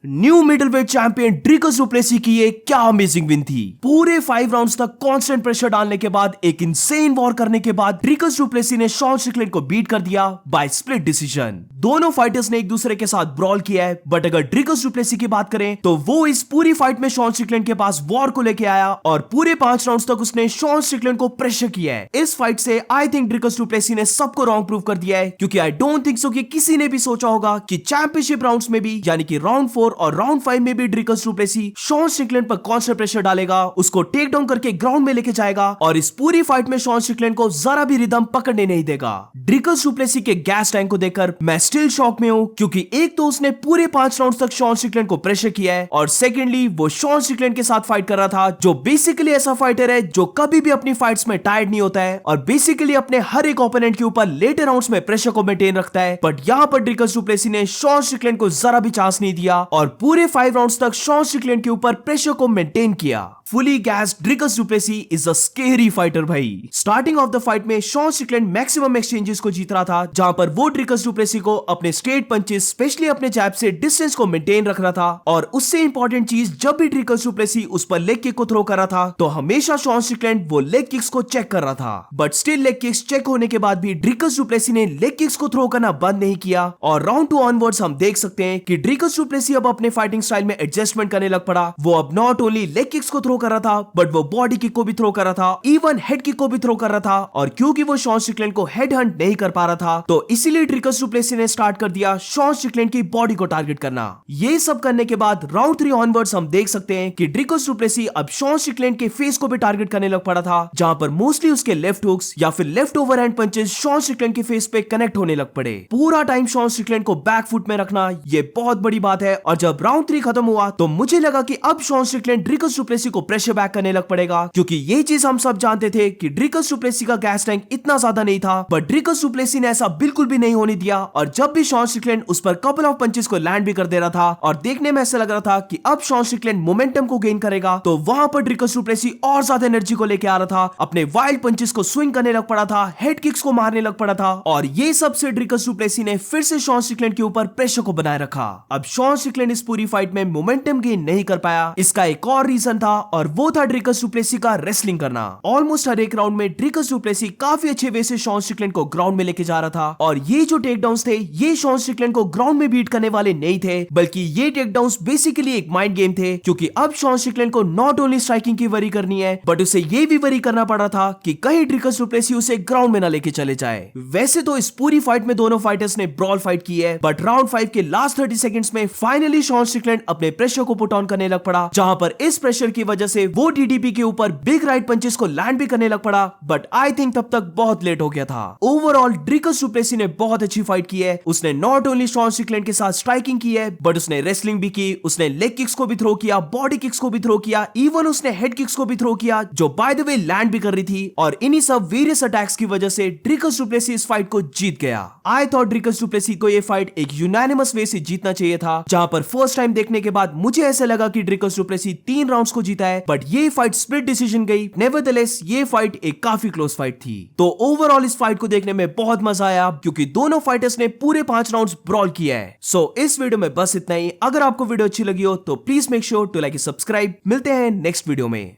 New middleweight champion Dricus du Plessis की ये क्या अमेजिंग विन थी। पूरे 5 राउंड्स तक कांस्टेंट प्रेशर डालने के बाद एक इनसेन वॉर करने के बाद ड्रिकस डु प्लेसी ने शॉन स्ट्रिकलैंड को बीट कर दिया बाय स्प्लिट डिसीजन। दोनों फाइटर्स ने एक दूसरे के साथ ब्रॉल किया है, बट अगर ड्रिकस डु प्लेसी की बात करें तो वो इस पूरी फाइट में शॉन स्ट्रिकलैंड के पास वॉर को लेके आया और पूरे 5 राउंड्स तक उसने शॉन स्ट्रिकलैंड को प्रेशर किया है। इस फाइट से I think Dricus du Plessis ने सबको रॉन्ग प्रूव कर दिया है, क्योंकि आई डोंट थिंक सो कि किसी ने भी सोचा होगा कि चैंपियनशिप राउंड्स में भी, यानी कि राउंड 4 और राउंड 5 में भी Dricus du Plessis Sean Strickland पर कांस्टेंट प्रेशर डालेगा, उसको टेक डाउन करके ग्राउंड में लेके जाएगा और इस पूरी फाइट में शॉन स्ट्रिकलैंड को जरा भी रिदम पकड़ने नहीं देगा। ड्रिकस डु प्लेसी के गैस टैंक को देखकर मैं स्टिल शॉक में हूं, क्योंकि एक तो उसने पूरे 5 राउंड्स तक शॉन स्ट्रिकलैंड को प्रेशर किया है और सेकेंडली वो शॉन स्ट्रिकलैंड के साथ फाइट कर रहा था, जो बेसिकली ऐसा फाइटर है जो कभी भी अपनी फाइट्स में टायर्ड नहीं होता है और बेसिकली अपने हर एक ओपोनेंट के ऊपर लेटर राउंड्स में प्रेशर को मेंटेन रखता है। बट यहां पर ड्रिकस डु प्लेसी ने शॉन स्ट्रिकलैंड को जरा भी चांस नहीं दिया और पूरे 5 राउंड्स तक शॉन स्ट्रिकलैंड के ऊपर प्रेशर को मेंटेन किया। Fully gas Dricus du Plessis is a scary fighter भाई। स्टार्टिंग ऑफ द फाइट में शॉन स्ट्रिकलैंड मैक्सिमम एक्सचेंजेस को जीत रहा था, जहां पर वो ड्रिकस डु प्लेसी को अपने स्ट्रेट पंचेस, स्पेशली अपने जैब से डिस्टेंस को मेंटेन रख रहा था। और उससे इंपॉर्टेंट चीज, जब भी ड्रिकस डु प्लेसी उस पर लेग किक को थ्रो कर रहा था तो हमेशा शॉन स्ट्रिकलैंड वो लेग किक्स को चेक कर रहा था। But still leg kicks check होने के बाद भी ड्रिकस डु प्लेसी ने लेग किक्स को थ्रो करना बंद नहीं किया और राउंड 2 ऑनवर्ड्स हम देख सकते हैं कि ड्रिकस डु प्लेसी अब अपने फाइटिंग स्टाइल में एडजस्टमेंट करने लग पड़ा। वो अब नॉट ओनली लेग किक्स को थ्रो कर रहा था, बट वो बॉडी किक को भी थ्रो कर रहा था, इवन हेड किक को भी थ्रो कर रहा था। और क्योंकि वो शॉन स्ट्रिकलैंड को हेड हंट नहीं कर पा रहा था, तो इसीलिए ड्रिकस डु प्लेसी ने स्टार्ट कर दिया शॉन स्ट्रिकलैंड की बॉडी को टारगेट करना। ये सब करने के बाद राउंड 3 ऑनवर्ड्स हम देख सकते हैं कि ड्रिकस डु प्लेसी अब शॉन स्ट्रिकलैंड के फेस को भी टारगेट करने लग पड़ा था, जहां पर मोस्टली उसके लेफ्ट हुक्स या फिर left overhand punches Sean Strickland के फेस पे कनेक्ट होने लग पड़े। पूरा टाइम शॉन स्ट्रिकलैंड को बैक फुट में रखना ये बहुत बड़ी बात है। और जब राउंड 3 खत्म हुआ तो मुझे लगा कि अब Sean Strickland Dricus du Plessis को प्रेशर बैक करने लग पड़ेगा, क्योंकि ये चीज हम सब जानते थे कि ड्रिकस डु प्लेसी का गैस टैंक इतना ज्यादा नहीं था। बट ड्रिकस डु प्लेसी ने ऐसा बिल्कुल भी नहीं होने दिया और जब भी शॉन स्ट्रिकलैंड उस पर कपल ऑफ पंचेस को लैंड भी कर दे रहा था और देखने में ऐसा लग रहा था कि अब शॉन स्ट्रिकलैंड मोमेंटम को गेन करेगा, तो वहां पर ड्रिकस डु प्लेसी और ज्यादा एनर्जी को लेके आ रहा था, अपने वाइल्ड पंचेस को स्विंग करने लग पड़ा था, हेड किक्स को मारने लग पड़ा था। और ये सब से ड्रिकस डु प्लेसी ने फिर से शॉन स्ट्रिकलैंड के ऊपर प्रेशर को बनाए रखा। अब शॉन स्ट्रिकलैंड इस पूरी फाइट में मोमेंटम गेन नहीं कर पाया। इसका एक और रीजन था और वो था ड्रिकस डु प्लेसी का रेसलिंग करना। ऑलमोस्ट हर एक राउंड में ड्रिकस डु प्लेसी काफी अच्छे वे से शॉन स्ट्रिकलैंड को ग्राउंड में लेके जा रहा था और ये जो टेकडाउन्स थे ये शॉन स्ट्रिकलैंड को ग्राउंड में बीट करने वाले नहीं थे, बल्कि ये टेकडाउन्स बेसिकली एक माइंड गेम थे, क्योंकि अब शॉन स्ट्रिकलैंड को नॉट ओनली स्ट्राइकिंग की वरी करनी है, बट उसे ये भी वरी करना पड़ रहा था कि कहीं ड्रिकस डु प्लेसी उसे ग्राउंड में ना लेके चले जाए। वैसे तो इस पूरी फाइट में दोनों फाइटर्स ने ब्रॉल फाइट की है, बट राउंड 5 के लास्ट 30 सेकंड्स में फाइनली शॉन स्ट्रिकलैंड अपने प्रेशर को पुट ऑन करने लग पड़ा, जहां पर इस प्रेशर की वजह से वो डीडीपी के ऊपर बिग राइट पंचेस को लैंड भी करने लग पड़ा। बट आई थिंक तब तक बहुत लेट हो गया था। ओवरऑल ड्रिकस डु प्लेसी ने बहुत अच्छी फाइट की है। उसने नॉट ओनली शॉन स्ट्रिकलैंड के साथ स्ट्राइकिंग की है, बट उसने रेसलिंग भी की, उसने लेग किक्स को भी थ्रो किया, बॉडी किक्स को भी थ्रो किया, इवन उसने हेड किक्स को भी थ्रो किया, जो बाय द वे लैंड भी कर रही थी। और इन्हीं सब वेरियस अटैक्स की वजह से ड्रिकस डु प्लेसी इस फाइट को जीत गया। I thought Dricus du Plessis को ये फाइट एक यूनानिमस वे से जीतना चाहिए था, जहां पर फर्स्ट टाइम देखने के बाद मुझे ऐसा लगा कि ड्रिकस डु प्लेसी 3 राउंड्स को जीता है, बट ये फाइट स्प्लिट डिसीजन गई। नेवरदलेस ये फाइट एक काफी क्लोज फाइट थी। तो ओवरऑल इस फाइट को देखने में बहुत मजा आया, क्योंकि दोनों फाइटर्स ने पूरे 5 राउंड्स ब्रॉल किया है। सो इस वीडियो में बस इतना ही। अगर आपको वीडियो अच्छी लगी हो तो please make sure to like subscribe. मिलते हैं नेक्स्ट वीडियो में।